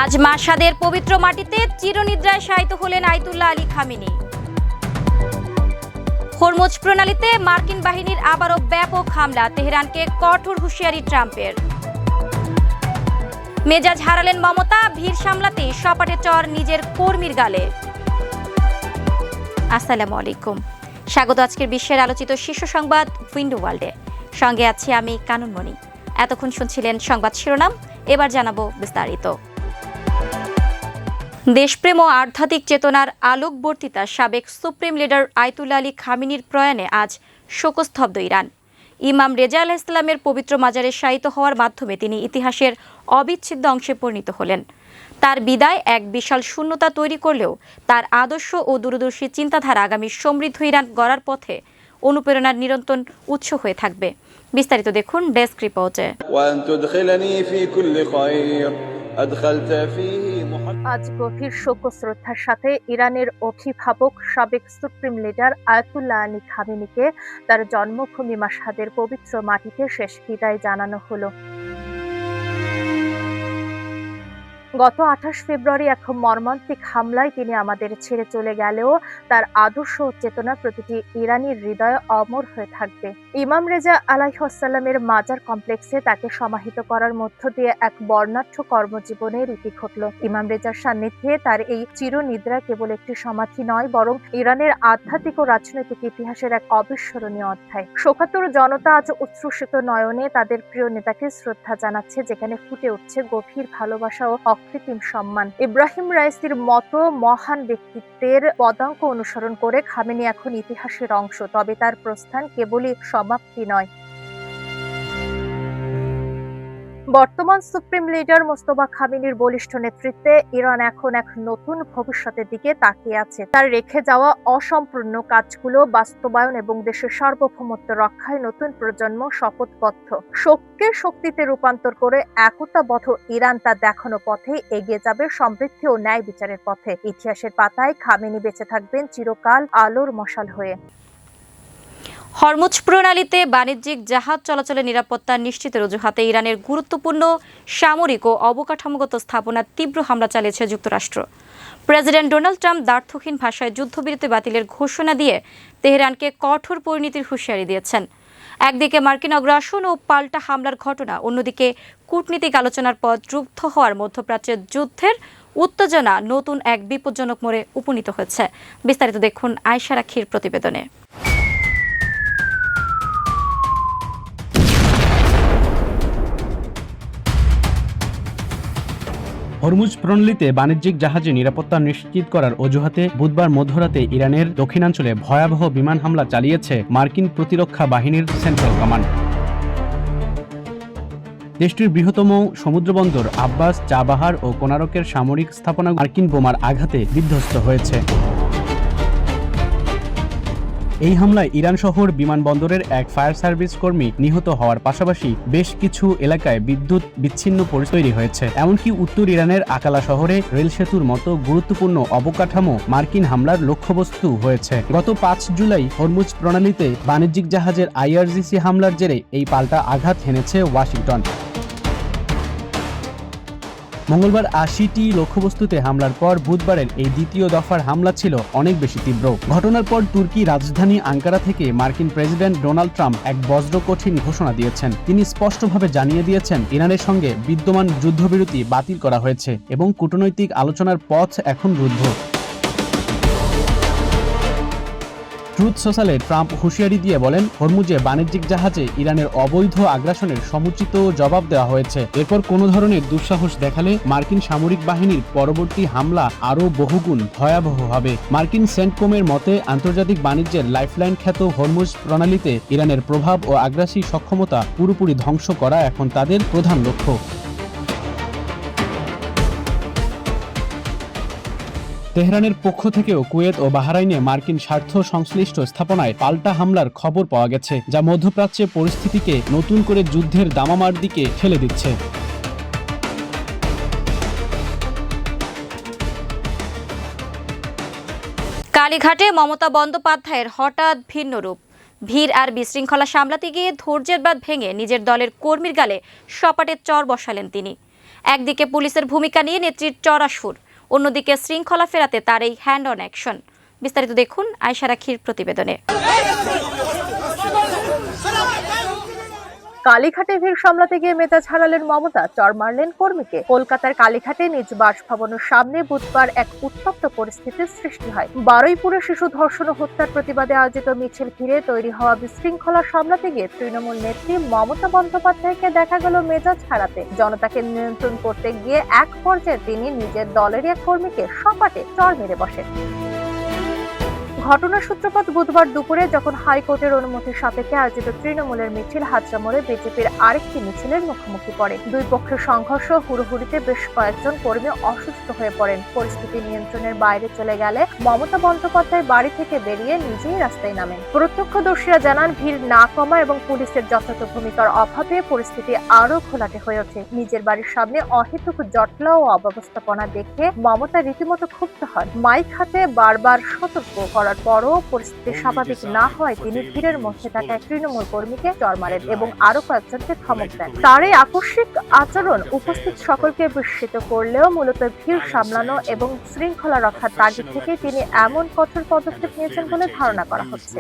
আজ মাশহাদের পবিত্র মাটিতে চিরনিদ্রায় শায়িত হলেন আয়াতুল্লাহ আলী খামেনি। হরমুজ প্রণালীতে মার্কিন বাহিনীর আবারও ব্যাপক হামলা, তেহরানকে কঠোর হুঁশিয়ারি ট্রাম্পের। মেজাজ হারালেন মমতা, ভিড় সামলাতে সপাটে চর নিজের কর্মীর গালে। আসসালামু আলাইকুম, স্বাগত আজকের বিশ্বের আলোচিত শীর্ষ সংবাদ উইন্ডো ওয়ার্ল্ডে। সঙ্গে আছি আমি কাননমণি। এতক্ষণ শুনছিলেন সংবাদ শিরোনাম, এবার জানাবো বিস্তারিত। দেশপ্রেম ও আধ্যাত্মিক চেতনার আলোকবর্তিতা সাবেক সুপ্রিম লিডার আয়াতুল্লাহ আলী খামেনির প্রয়াণে আজ শোকস্তব্ধ ইরান। ইমাম রেজা আলাইহিস সালামের পবিত্র মাজারে শায়িত হওয়ার মাধ্যমে তিনি ইতিহাসের অবিচ্ছেদ্য অংশে পরিণত হলেন। তার বিদায় এক বিশাল শূন্যতা তৈরি করলেও তার আদর্শ ও দূরদর্শী চিন্তাধারা আগামী সমৃদ্ধ ইরান গড়ার পথে অনুপ্রেরণার নিরন্তর উৎস হয়ে থাকবে। বিস্তারিত দেখুন ডেস্ক রিপোর্টে। আজ গভীর শোক ও শ্রদ্ধার সাথে ইরানের অভিভাবক সাবেক সুপ্রিম লিডার আয়াতুল্লাহ আলী খামেনিকে তার জন্মভূমি মাশহাদের পবিত্র মাটিতে শেষ বিদায় জানানো হলো। গত 28 ফেব্রুয়ারি এক মর্মান্তিক হামলায় তিনি আমাদের ছেড়ে চলে গেলেও তার আদর্শ ও চেতনা প্রতিটি ইরানির হৃদয়ে অমর হয়ে থাকবে। ইমাম রেজা আলাইহিস সালামের মাজার কমপ্লেক্সে তাকে সমাহিত করার মধ্য দিয়ে এক বর্ণাঢ্য কর্মজীবনের ইতি ঘটল। ইমাম রেজার সান্নিধ্যে তার এই চিরনিদ্রা কেবল একটি সমাধি নয়, বরং ইরানের আধ্যাত্মিক ও রাজনৈতিক ইতিহাসের এক অবিস্মরণীয় অধ্যায়। শোকাতুর জনতা আজ উচ্ছ্বসিত নয়নে তাদের প্রিয় নেতাকে শ্রদ্ধা জানাচ্ছে, যেখানে ফুটে উঠছে গভীর ভালোবাসা ও অকৃত্রিম সম্মান। ইব্রাহিম রাইসির মতো মহান ব্যক্তিত্বের পদাঙ্ক অনুসরণ করে খামেনি এখন ইতিহাসের অংশ, তবে তার প্রস্থান কেবলই সমাপ্তি নয়। বর্তমান সুপ্রিম লিডার মোস্তফা খামেনির বলিষ্ঠ নেতৃত্বে ইরান এখন এক নতুন ভবিষ্যতের দিকে তাকিয়ে আছে। তার রেখে যাওয়া অসম্পূর্ণ কাজগুলো বাস্তবায়ন এবং দেশের সার্বভৌমত্ব রক্ষায় নতুন প্রজন্ম শপথবদ্ধ। শোককে শক্তিতে রূপান্তর করে একতাবদ্ধ ইরান তার দেখানো পথে এগিয়ে যাবে, সমৃদ্ধি ও ন্যায় বিচারের পথে। ইতিহাসের পাতায় খামেনি বেঁচে থাকবেন চিরকাল আলোর মশাল হয়ে। হরমুজ প্রণালীতে বাণিজ্যিক জাহাজ চলাচলের নিরাপত্তা নিশ্চিতের অজুহাতে ইরানের গুরুত্বপূর্ণ সামরিক ও অবকাঠামোগত স্থাপনায় তীব্র হামলা চালিয়েছে যুক্তরাষ্ট্র। প্রেসিডেন্ট ডোনাল্ড ট্রাম্প দ্ব্যর্থহীন ভাষায় যুদ্ধবিরতি বাতিলের ঘোষণা দিয়ে তেহরানকে কঠোর পরিণতির হুঁশিয়ারি দিয়েছেন। একদিকে মার্কিন অগ্রাসন ও পাল্টা হামলার ঘটনা, অন্যদিকে কূটনীতিক আলোচনার পথ রুদ্ধ হওয়ার মধ্যপ্রাচ্যের যুদ্ধের উত্তেজনা নতুন এক বিপজ্জনক মোড়ে উপনীত হয়েছে। বিস্তারিত দেখুন আয়েশা রাখির প্রতিবেদনে। হরমুজ প্রণালীতে বাণিজ্যিক জাহাজে নিরাপত্তা নিশ্চিত করার অজুহাতে বুধবার মধ্যরাতে ইরানের দক্ষিণাঞ্চলে ভয়াবহ বিমান হামলা চালিয়েছে মার্কিন প্রতিরক্ষা বাহিনীর সেন্ট্রাল কমান্ড। দেশটির বৃহত্তম সমুদ্রবন্দর আব্বাস, চাবাহার ও কোনারকের সামরিক স্থাপনা মার্কিন বোমার আঘাতে বিধ্বস্ত হয়েছে। এই হামলায় ইরান শহর বিমানবন্দরের এক ফায়ার সার্ভিস কর্মী নিহত হওয়ার পাশাপাশি বেশ কিছু এলাকায় বিদ্যুৎ বিচ্ছিন্ন পরিস্থিতি তৈরি হয়েছে। এমনকি উত্তর ইরানের আকালা শহরে রেল সেতুর মতো গুরুত্বপূর্ণ অবকাঠামো মার্কিন হামলার লক্ষ্যবস্তু হয়েছে। গত 5 জুলাই হরমুজ প্রণালীতে বাণিজ্যিক জাহাজের IRGC হামলার জেরে এই পাল্টা আঘাত হেনেছে ওয়াশিংটন। মঙ্গলবার 80টি লক্ষ্যবস্তুতে হামলার পর বুধবারের এই দ্বিতীয় দফার হামলা ছিল অনেক বেশি তীব্র। ঘটনার পর তুর্কি রাজধানী আঙ্কারা থেকে মার্কিন প্রেসিডেন্ট ডোনাল্ড ট্রাম্প এক বজ্রকঠিন ঘোষণা দিয়েছেন। তিনি স্পষ্টভাবে জানিয়ে দিয়েছেন ইরানের সঙ্গে বিদ্যমান যুদ্ধবিরতি বাতিল করা হয়েছে এবং কূটনৈতিক আলোচনার পথ এখন রুদ্ধ। ট্রুথ সোশ্যালে ট্রাম্প হুঁশিয়ারি দিয়ে বলেন, হরমুজে বাণিজ্যিক জাহাজে ইরানের অবৈধ আগ্রাসনের সমুচিত জবাব দেওয়া হয়েছে। এরপর কোনো ধরনের দুঃসাহস দেখালে মার্কিন সামরিক বাহিনীর পরবর্তী হামলা আরও বহুগুণ ভয়াবহ হবে। মার্কিন সেন্টকমের মতে, আন্তর্জাতিক বাণিজ্যের লাইফলাইন খ্যাত হরমুজ প্রণালীতে ইরানের প্রভাব ও আগ্রাসী সক্ষমতা পুরোপুরি ধ্বংস করা এখন তাদের প্রধান লক্ষ্য। তেহরানের পক্ষ থেকেও কুয়েত ও বাহরাইনে মার্কিন স্বার্থ সংশ্লিষ্ট স্থাপনায় পাল্টা হামলার খবর পাওয়া গেছে, যা মধ্যপ্রাচ্যে পরিস্থিতিকে নতুন করে যুদ্ধের দামামার দিকে ঠেলে দিচ্ছে। কালীঘাটে মমতা বন্দ্যোপাধ্যায়ের হঠাৎ ভিন্ন রূপ। ভিড় আর বিশৃঙ্খলা সামলাতে গিয়ে ধৈর্যের বাঁধ ভেঙে নিজের দলের কর্মীর গালে সপাটে চর বসালেন তিনি। একদিকে পুলিশের ভূমিকা নিয়ে নেত্রীর চড়া সুর, অন্যদিকে শৃঙ্খলা ফেরাতে তার এই হ্যান্ড অন অ্যাকশন। বিস্তারিত দেখুন আয়শা রাখির প্রতিবেদনে। কালীঘাটে ভিড় সামলাতে গিয়ে মেজাজ হারালেন মমতা, চর মারলেন কর্মীকে। কলকাতার কালীঘাটে নিজ বাসভবনের সামনে বুধবার এক উত্তপ্ত পরিস্থিতির সৃষ্টি হয়। বারুইপুরে শিশু ধর্ষণ ও হত্যার প্রতিবাদে আয়োজিত মিছিল ঘিরে তৈরি হওয়া বিশৃঙ্খলা সামলাতে গিয়ে তৃণমূল নেত্রী মমতা বন্দ্যোপাধ্যায়কে দেখা গেল মেজাজ হারাতে। জনতাকে নিয়ন্ত্রণ করতে গিয়ে এক পর্যায়ে তিনি নিজের দলেরই এক কর্মীকে সপাটে চর মেরে বসেন। ঘটনার সূত্রপাত বুধবার দুপুরে, যখন হাইকোর্টের অনুমতির সাপেক্ষে আয়োজিত তৃণমূলের মিছিল হাজরা মোড়ে বিজেপির আরেকটি মিছিলের মুখোমুখি পড়ে। দুই পক্ষের সংঘর্ষ হুড়োহুড়িতে বেশ কয়েকজন কর্মী অসুস্থ হয়ে পড়েন। পরিস্থিতি নিয়ন্ত্রণের বাইরে চলে গেলে মমতা বন্দ্যোপাধ্যায় বাড়ি থেকে বেরিয়ে নিজেই রাস্তায় নামেন। প্রত্যক্ষদর্শীরা জানান, ভিড় না কমা এবং পুলিশের যথাযথ ভূমিকার অভাবে পরিস্থিতি আরো ঘোলাটে হয়ে ওঠে। নিজের বাড়ির সামনে অহেতুক জটলা ও অব্যবস্থাপনা দেখে মমতা রীতিমতো ক্ষুব্ধ হন। মাইক হাতে বারবার সতর্ক করার পরও পরিস্থিতি স্বাভাবিক না হওয়ায় তিনি ভিড়ের মধ্যে থাকা এক তৃণমূল কর্মীকে চর মারেন এবং আরো কয়েকজনকে ধমক দেন। তার এই আকস্মিক আচরণ উপস্থিত সকলকে বিস্মিত করলেও মূলত ভিড় সামলানো এবং শৃঙ্খলা রক্ষার তাগিদ থেকে তিনি এমন কঠোর পদক্ষেপ নিয়েছেন বলে ধারণা করা হচ্ছে।